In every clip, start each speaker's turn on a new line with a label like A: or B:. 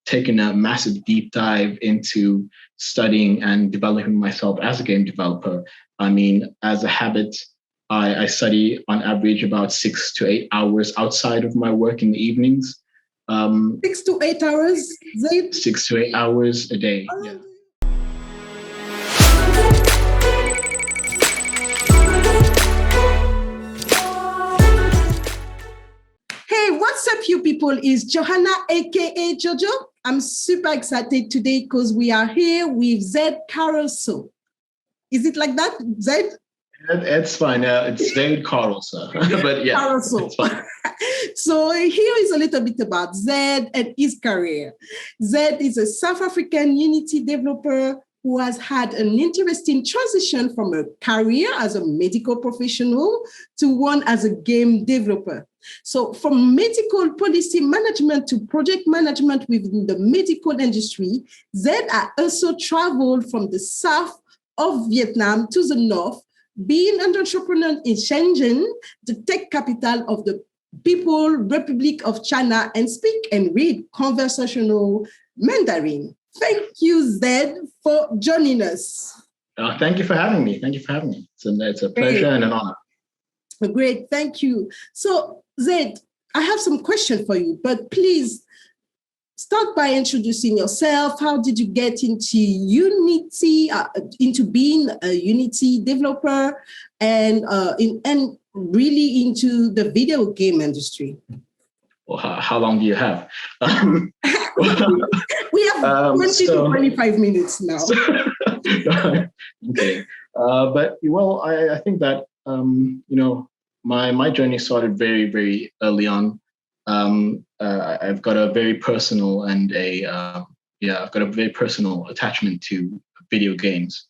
A: taken a massive deep dive into studying and developing myself as a game developer. I mean, as a habit, I study on average about 6 to 8 hours outside of my work in the evenings.
B: 6 to 8 hours, Zayd?
A: 6 to 8 hours a day. Yeah.
B: Hey, what's up, you people? It's Johanna, aka Jojo. I'm super excited today because we are here with Zayd Carelse. Is it like that, Zayd?
A: It's fine. It's Zayd Carelse, but yeah,
B: Carelse.
A: it's fine.
B: So here is a little bit about Zayd and his career. Zayd is a South African Unity developer who has had an interesting transition from a career as a medical professional to one as a game developer. So from medical policy management to project management within the medical industry, Zayd has also traveled from the south of Vietnam to the north, being an entrepreneur in Shenzhen, the tech capital of the People Republic of China, and speak and read conversational Mandarin. Thank you, Zayd, for joining us.
A: Thank you for having me. It's a pleasure and an honor.
B: Great, thank you. So, Zayd, I have some questions for you, but please start by introducing yourself. How did you get into Unity, into being a Unity developer, and really into the video game industry?
A: Well, how long do you have?
B: We have 20 to 25 minutes now.
A: Okay. But, well, I think that, my journey started very, very early on. I've got a very personal I've got a very personal attachment to video games.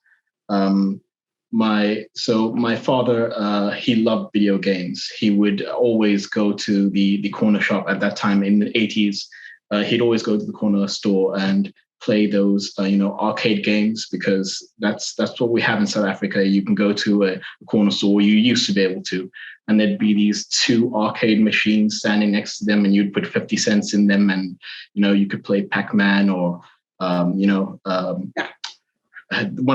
A: My father, he loved video games. He would always go to the corner shop at that time in the 80s. He'd always go to the corner store and play those, arcade games, because that's what we have in South Africa. You can go to a corner store, you used to be able to, and there'd be these two arcade machines standing next to them, and you'd put 50 cents in them, and, you could play Pac-Man or, one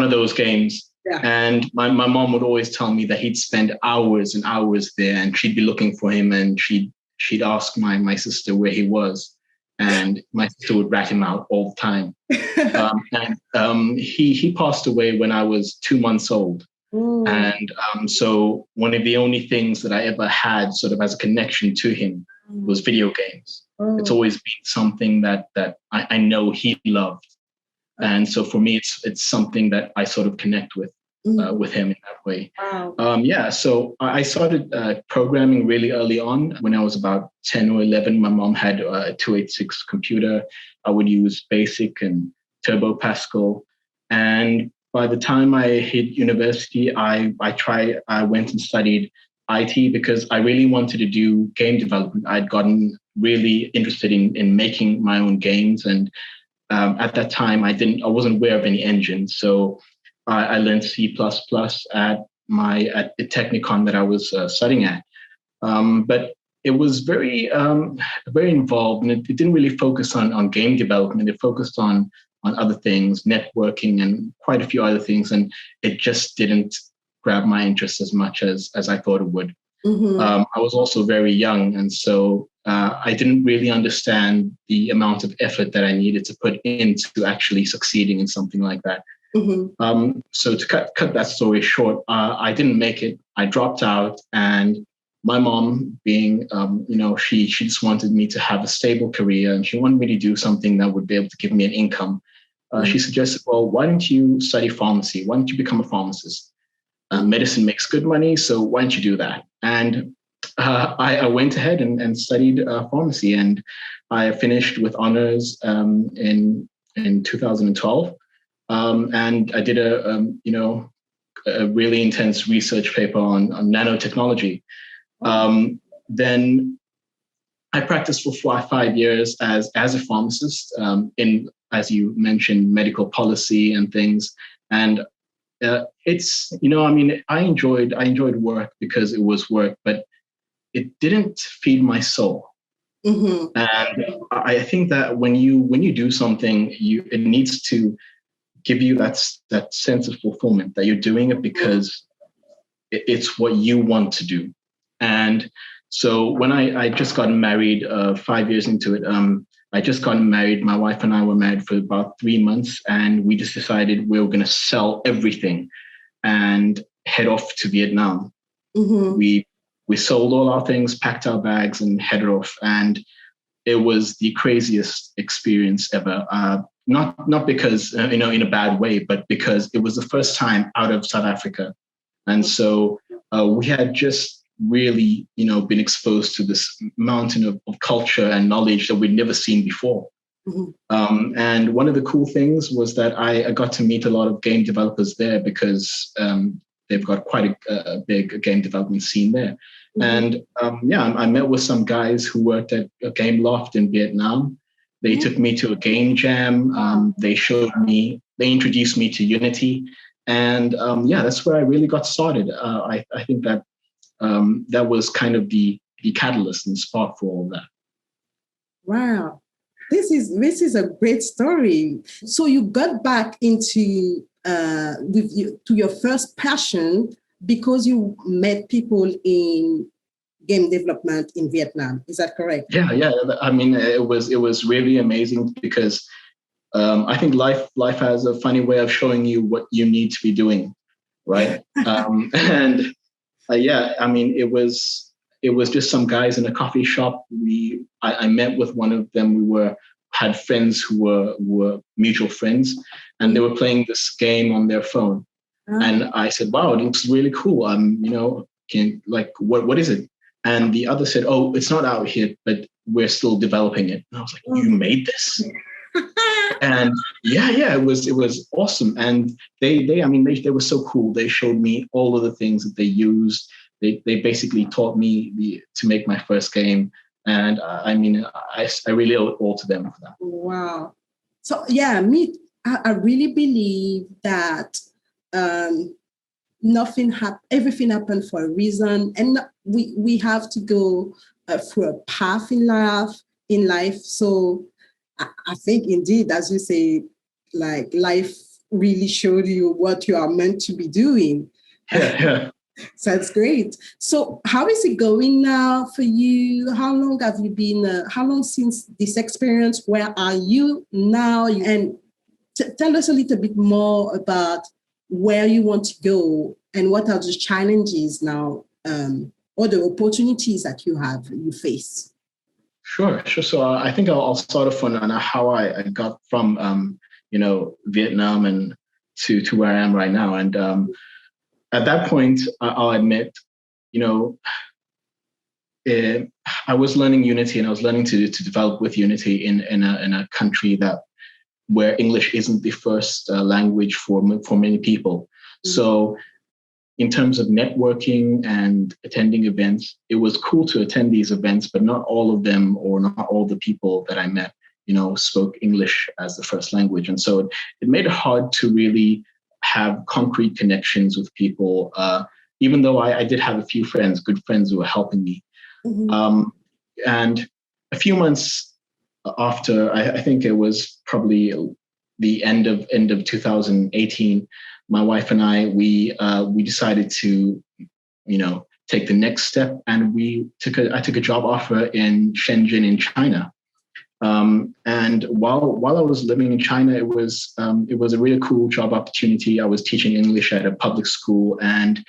A: of those games. Yeah. And my mom would always tell me that he'd spend hours and hours there, and she'd be looking for him, and she'd ask my sister where he was. And my sister would rat him out all the time. He passed away when I was 2 months old. Ooh. And so one of the only things that I ever had sort of as a connection to him was video games. It's always been something that I know he loved. And so for me, it's something that I sort of connect with him in that way. Wow. So I started programming really early on. When I was about 10 or 11, my mom had a 286 computer. I would use BASIC and Turbo Pascal. And by the time I hit university, I went and studied IT because I really wanted to do game development. I'd gotten really interested in making my own games. And at that time, I wasn't aware of any engines. So I learned C++ at the Technicon that I was studying at. But it was very, very involved, and it didn't really focus on game development. It focused on other things, networking and quite a few other things. And it just didn't grab my interest as much as I thought it would. Mm-hmm. I was also very young. And so I didn't really understand the amount of effort that I needed to put into actually succeeding in something like that. Mm-hmm. So to cut that story short, I didn't make it. I dropped out, and my mom, being, she just wanted me to have a stable career, and she wanted me to do something that would be able to give me an income. She suggested, well, why don't you study pharmacy? Why don't you become a pharmacist? Medicine makes good money, so why don't you do that? And I went ahead and studied pharmacy, and I finished with honors in 2012. And I did a really intense research paper on nanotechnology. Then I practiced for 5 years as a pharmacist in, as you mentioned, medical policy and things. And I enjoyed work because it was work, but it didn't feed my soul.
B: Mm-hmm.
A: And I think that when you do something, it needs to give you that sense of fulfillment that you're doing it because it's what you want to do. And so when I just got married 5 years into it, I just got married. My wife and I were married for about 3 months, and we just decided we were going to sell everything and head off to Vietnam.
B: Mm-hmm.
A: We sold all our things, packed our bags, and headed off. And it was the craziest experience ever. Not because in a bad way, but because it was the first time out of South Africa, and so we had just really been exposed to this mountain of culture and knowledge that we'd never seen before. Mm-hmm. And one of the cool things was that I got to meet a lot of game developers there because they've got quite a big game development scene there. Mm-hmm. And I met with some guys who worked at a game loft in Vietnam. They took me to a game jam. They introduced me to Unity. And that's where I really got started. I think that that was kind of the catalyst and spark for all that.
B: Wow. This is a great story. So you got back into to your first passion because you met people in game development in Vietnam. Is that correct?
A: Yeah. I mean, it was really amazing because I think life has a funny way of showing you what you need to be doing, right? I mean, it was just some guys in a coffee shop. I met with one of them. We had friends who were mutual friends, and they were playing this game on their phone. And I said, "Wow, it looks really cool. What is it?" And the other said, "Oh, it's not out here, but we're still developing it." And I was like, "You made this?" And it was awesome. And they were so cool. They showed me all of the things that they used. They basically taught me to make my first game. And I really owe it all to them for that.
B: Wow. So I really believe that everything happened for a reason, and we have to go through a path in life. So I think indeed, as you say, like life really showed you what you are meant to be doing.
A: Yeah.
B: So that's great. So how is it going now for you? How long have you been, how long since this experience? Where are you now? And tell us a little bit more about where you want to go and what are the challenges now or the opportunities that you face.
A: Sure. So I think I'll start off on how I got from, Vietnam and to where I am right now. And at that point, I'll admit, I was learning Unity, and I was learning to develop with Unity in a country where English isn't the first language for many people. Mm-hmm. So in terms of networking and attending events, it was cool to attend these events, but not all of them or not all the people that I met, spoke English as the first language. And so it made it hard to really have concrete connections with people, even though I did have a few good friends who were helping me. Mm-hmm. And a few months after, I think it was probably the end of 2018, my wife and I, we decided to, take the next step, and I took a job offer in Shenzhen in China. And while I was living in China, it was a really cool job opportunity. I was teaching English at a public school, and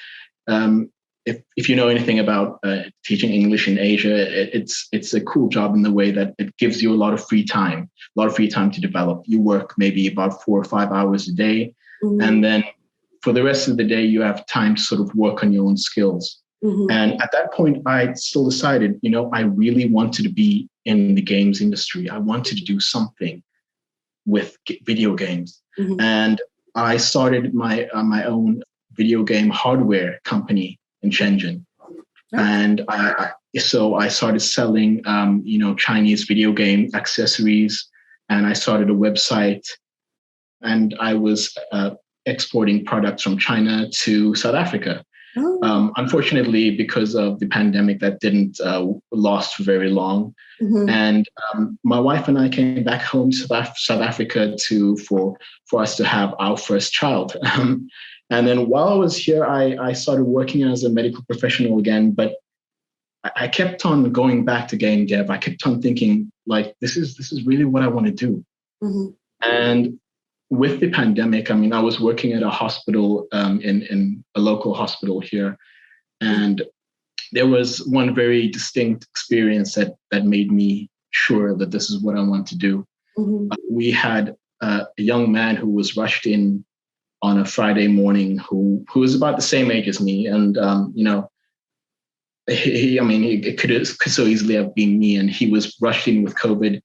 A: if you know anything about teaching English in Asia, it's a cool job in the way that it gives you a lot of free time to develop. You work maybe about 4 or 5 hours a day, mm-hmm. and then for the rest of the day, you have time to sort of work on your own skills. Mm-hmm. And at that point, I still decided, I really wanted to be in the games industry. I wanted to do something with video games. Mm-hmm. And I started my own video game hardware company in Shenzhen. Okay. And I started selling, Chinese video game accessories, and I started a website, and I was exporting products from China to South Africa. Unfortunately, because of the pandemic, that didn't last for very long. And my wife and I came back home to South Africa for us to have our first child. And then while I was here, I started working as a medical professional again, but I kept on going back to game dev. I kept on thinking, like, this is really what I want to do. And with the pandemic, I mean, I was working at a hospital in a local hospital here, and there was one very distinct experience that made me sure that this is what I want to do. We had a young man who was rushed in on a Friday morning who was about the same age as me, and it could so easily have been me, and he was rushed in with COVID,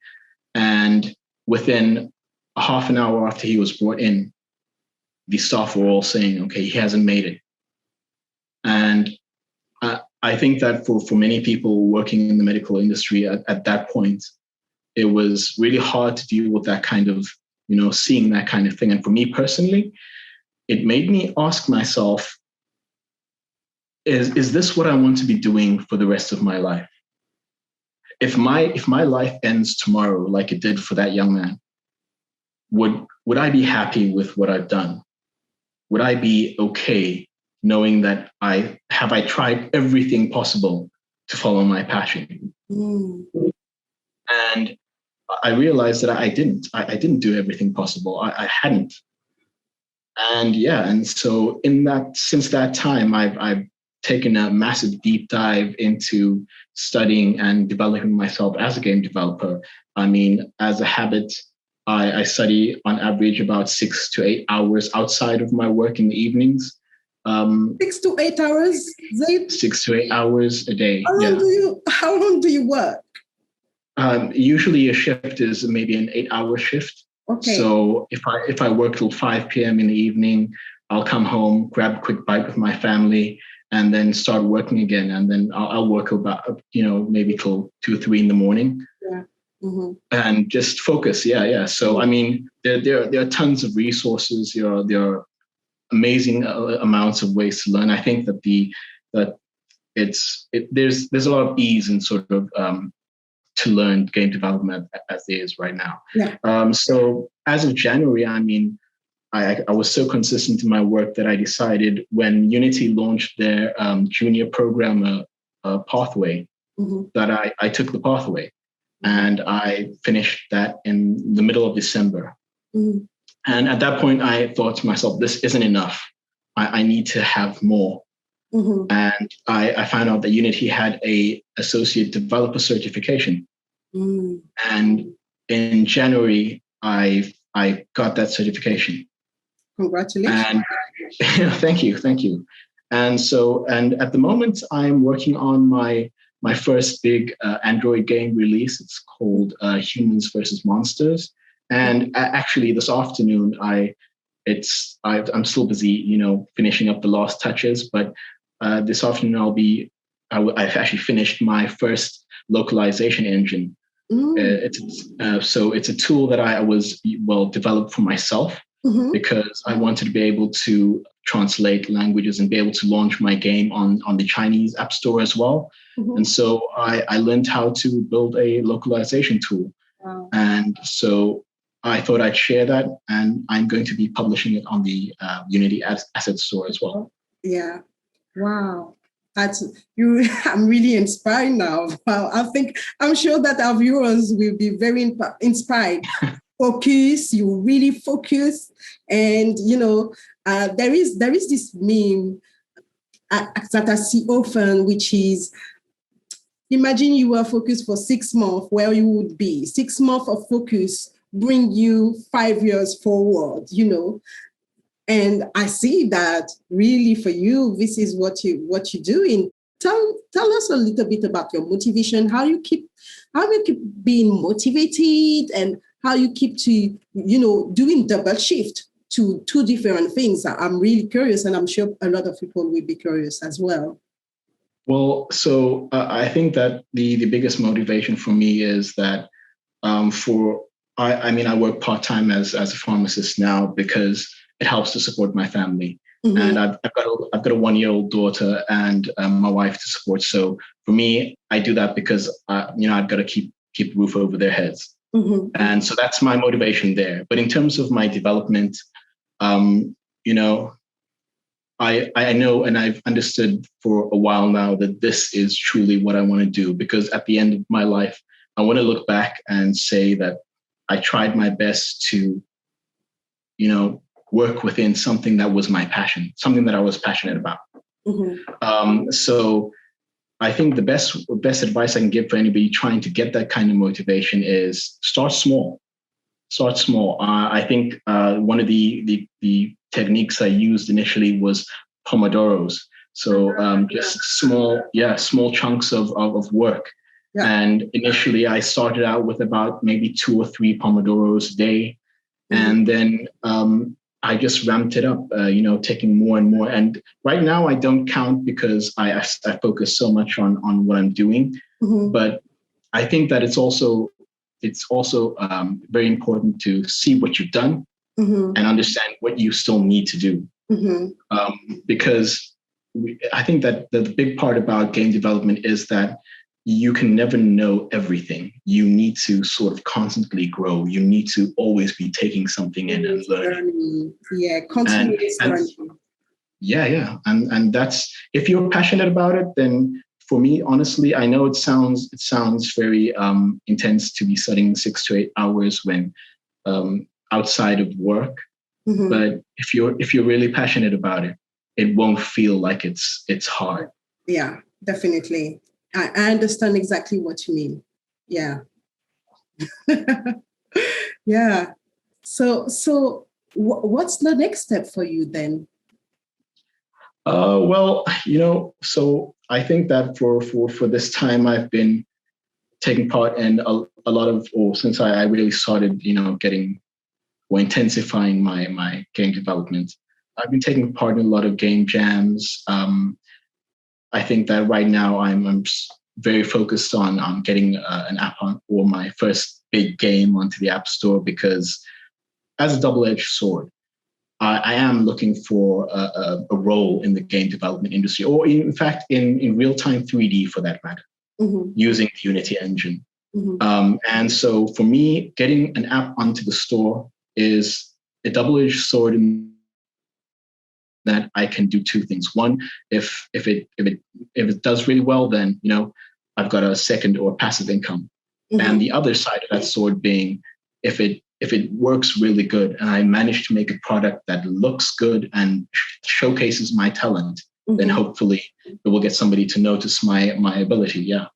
A: and within a half an hour after he was brought in, the staff were all saying, okay, he hasn't made it. And I think that for many people working in the medical industry at that point, it was really hard to deal with that kind of, seeing that kind of thing. And for me personally, it made me ask myself, is this what I want to be doing for the rest of my life? If my life ends tomorrow, like it did for that young man, would I be happy with what I've done? Would I be okay knowing that I tried everything possible to follow my passion? And I realized that I didn't do everything possible. I hadn't. And so since that time, I've taken a massive deep dive into studying and developing myself as a game developer. I mean, as a habit, I study on average about 6 to 8 hours outside of my work in the evenings.
B: 6 to 8 hours, Zayd?
A: 6 to 8 hours a day.
B: How long do you work?
A: Usually a shift is maybe an 8-hour shift.
B: Okay.
A: So if I work till 5 p.m. in the evening, I'll come home, grab a quick bite with my family, and then start working again. And then I'll work about, maybe till 2 or 3 in the morning.
B: Yeah.
A: And just focus. Yeah. So, I mean, there are tons of resources. There are amazing amounts of ways to learn. I think that there's a lot of ease in sort of to learn game development as it is right now.
B: Yeah.
A: So as of January, I mean, I was so consistent in my work that I decided when Unity launched their junior programmer pathway, that I took the pathway, and I finished that in the middle of December. And at that point, I thought to myself, this isn't enough. I need to have more. And I found out that Unity had a associate developer certification. And in January, I got that certification.
B: Congratulations.
A: And thank you. And at the moment, I'm working on my first big Android game release. It's called Humans versus Monsters. And actually, this afternoon, I'm still busy, finishing up the last touches. But this afternoon, I've actually finished my first localization engine. So it's a tool that I developed for myself, because I wanted to be able to translate languages and be able to launch my game on the Chinese App Store as well. And so I learned how to build a localization tool.
B: Wow.
A: And so I thought I'd share that, and I'm going to be publishing it on the Unity Asset Store as well.
B: Yeah. Wow. That's you. I'm really inspired now. Wow. I'm sure that our viewers will be very inspired. Focus. You really focus, and there is this meme that I see often, which is, imagine you were focused for 6 months, where you would be. 6 months of focus bring you 5 years forward. And I see that really for you, this is what you're doing. Tell us a little bit about your motivation, how you keep being motivated, and how you keep to, doing double shift to 2 different things. I'm really curious, and I'm sure a lot of people will be curious as well.
A: Well, so I think that the biggest motivation for me is that I work part-time as a pharmacist now because it helps to support my family. and I've got a 1-year-old daughter and my wife to support. So for me, I do that because I've got to keep a roof over their heads, and so that's my motivation there. But in terms of my development, I know and I've understood for a while now that this is truly what I want to do, because at the end of my life, I want to look back and say that I tried my best to, work within something that was my passion, something that I was passionate about. So I think the best advice I can give for anybody trying to get that kind of motivation is start small. Start small. I think one of the techniques I used initially was pomodoros. So just small chunks of work. Yeah. And initially I started out with about maybe 2 or 3 pomodoros a day. And then I just ramped it up, taking more and more. And right now I don't count because I focus so much on what I'm doing. But I think that it's also very important to see what you've done and understand what you still need to do. Because I think that the big part about game development is that you can never know everything. You need to sort of constantly grow. You need to always be taking something in and learning.
B: Yeah, continuous learning.
A: Yeah. And that's, if you're passionate about it, then for me, honestly, I know it sounds very intense to be studying 6 to 8 hours when outside of work. But if you're really passionate about it, it won't feel like it's hard.
B: Yeah, definitely. I understand exactly what you mean. Yeah. Yeah. So what's the next step for you then?
A: Well, so I think that for this time, I've been taking part in a lot of, or since I really started, getting or intensifying my game development, I've been taking part in a lot of game jams. I think that right now I'm very focused on getting an app on, or my first big game onto the App Store, because as a double-edged sword, I am looking for a role in the game development industry, or in fact in real-time 3D for that matter, using the Unity engine. And so for me, getting an app onto the store is a double-edged sword in that I can do 2 things. One, if it does really well, then I've got a second or passive income. And the other side of that sword being, if it works really good and I manage to make a product that looks good and showcases my talent, then hopefully it will get somebody to notice my ability. Yeah.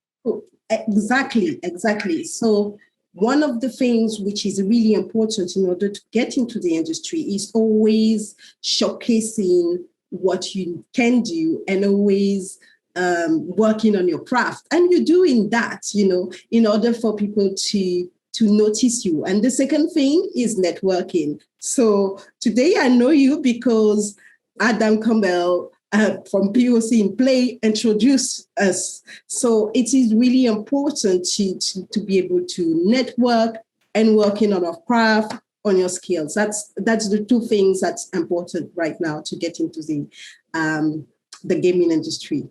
B: Exactly. So one of the things which is really important in order to get into the industry is always showcasing what you can do and always working on your craft. And you're doing that, in order for people to notice you. And the second thing is networking. So today I know you because Adam Campbell from POC in Play introduced us. So it is really important to be able to network and working on our craft, on your skills. That's the 2 things that's important right now to get into the gaming industry.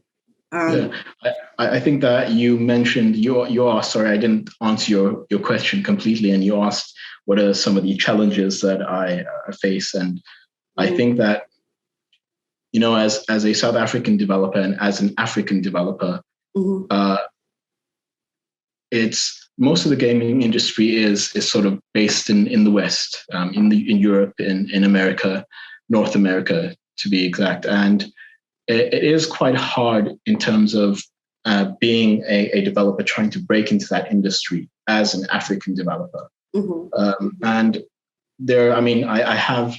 A: I think that you mentioned you asked, sorry, I didn't answer your question completely, and you asked what are some of the challenges that I face, and I think that as a South African developer and as an African developer, it's most of the gaming industry is sort of based in the West, in Europe, in America, North America to be exact, and it is quite hard in terms of being a developer trying to break into that industry as an African developer. And I have,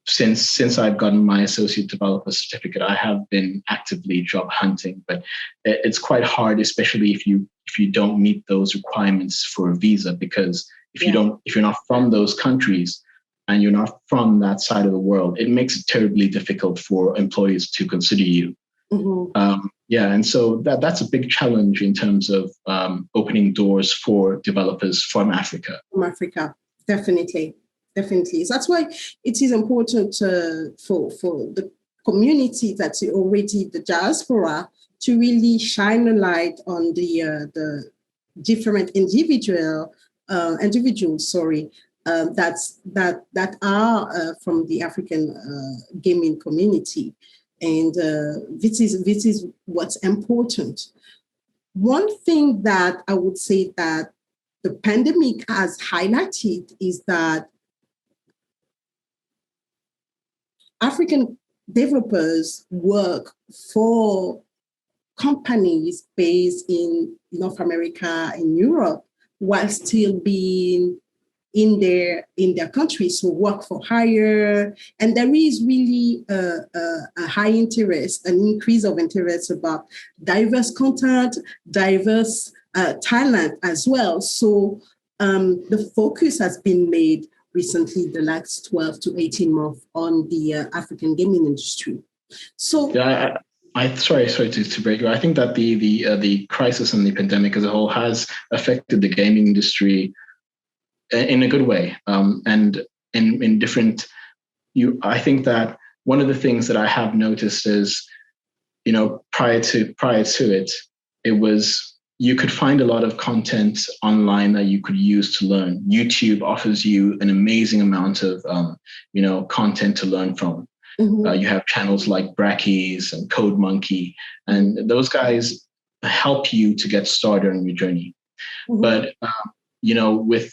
A: since I've gotten my associate developer certificate, I have been actively job hunting, but it's quite hard, especially if you don't meet those requirements for a visa, because if you're not from those countries and you're not from that side of the world, it makes it terribly difficult for employers to consider you. And so that's a big challenge in terms of opening doors for developers from Africa.
B: From Africa, definitely. That's why it is important for the community that's already the diaspora to really shine a light on the different individuals, that are from the African gaming community, and this is what's important. One thing that I would say that the pandemic has highlighted is that African developers work for companies based in North America and Europe while still being in their country, so work for hire. And there is really a high interest, an increase of interest about diverse content, diverse talent as well. So the focus has been made recently, the last 12 to 18 months, on the African gaming industry. So
A: yeah, sorry to break you. I think that the crisis and the pandemic as a whole has affected the gaming industry in a good way, and in different. I think that one of the things that I have noticed is, prior to it, it was, you could find a lot of content online that you could use to learn. YouTube offers you an amazing amount of content to learn from. Mm-hmm. You have channels like Brackeys and Code Monkey, and those guys help you to get started on your journey. Mm-hmm. But with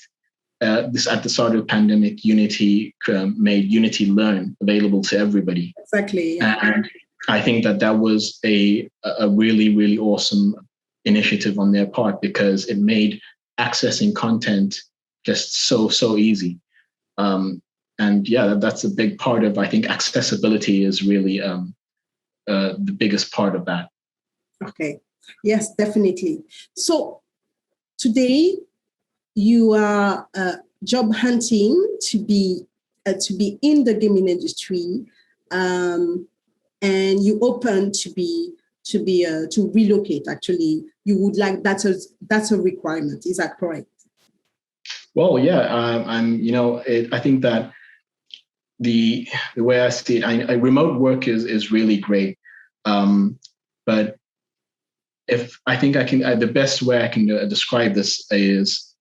A: this, at the start of the pandemic, Unity made Unity Learn available to everybody.
B: Exactly. Yeah.
A: And I think that was a really, really awesome initiative on their part, because it made accessing content just so easy. And yeah, that's a big part of, I think, accessibility is really the biggest part of that.
B: Okay. Yes, definitely. So today you are job hunting to be in the gaming industry, and you open to relocate. Actually, you would like, that's a requirement. Is that correct?
A: Well, yeah. I think that the way I see it, remote work is really great. But if I think I can, the best way I can describe this is,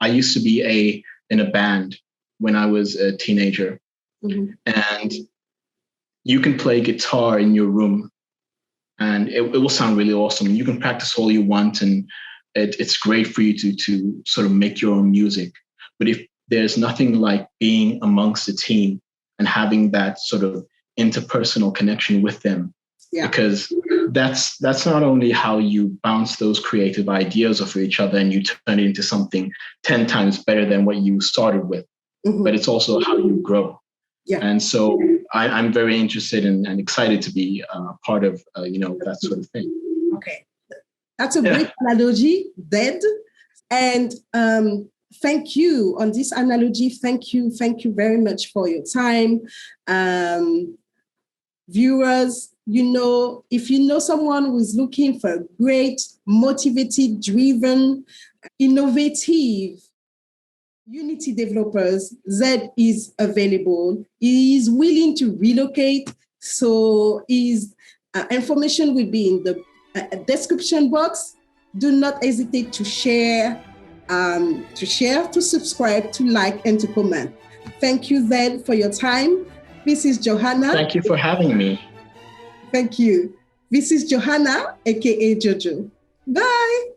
A: I used to be in a band when I was a teenager, mm-hmm. and you can play guitar in your room, and it will sound really awesome. You can practice all you want, and it's great for you to sort of make your own music. But if there's nothing like being amongst a team and having that sort of interpersonal connection with them, yeah. Because that's not only how you bounce those creative ideas off of each other and you turn it into something 10 times better than what you started with, mm-hmm. but it's also how you grow. Yeah. And so I'm very interested and excited to be part of, that sort of thing.
B: Okay. That's a great analogy, Zayd. And thank you on this analogy. Thank you very much for your time. Viewers, if you know someone who is looking for great, motivated, driven, innovative Unity developers, Zayd is available. He is willing to relocate. So his information will be in the description box. Do not hesitate to share, to subscribe, to like, and to comment. Thank you, Zayd, for your time. This is Johanna.
A: Thank you for having me.
B: Thank you. This is Johanna, aka Jojo. Bye.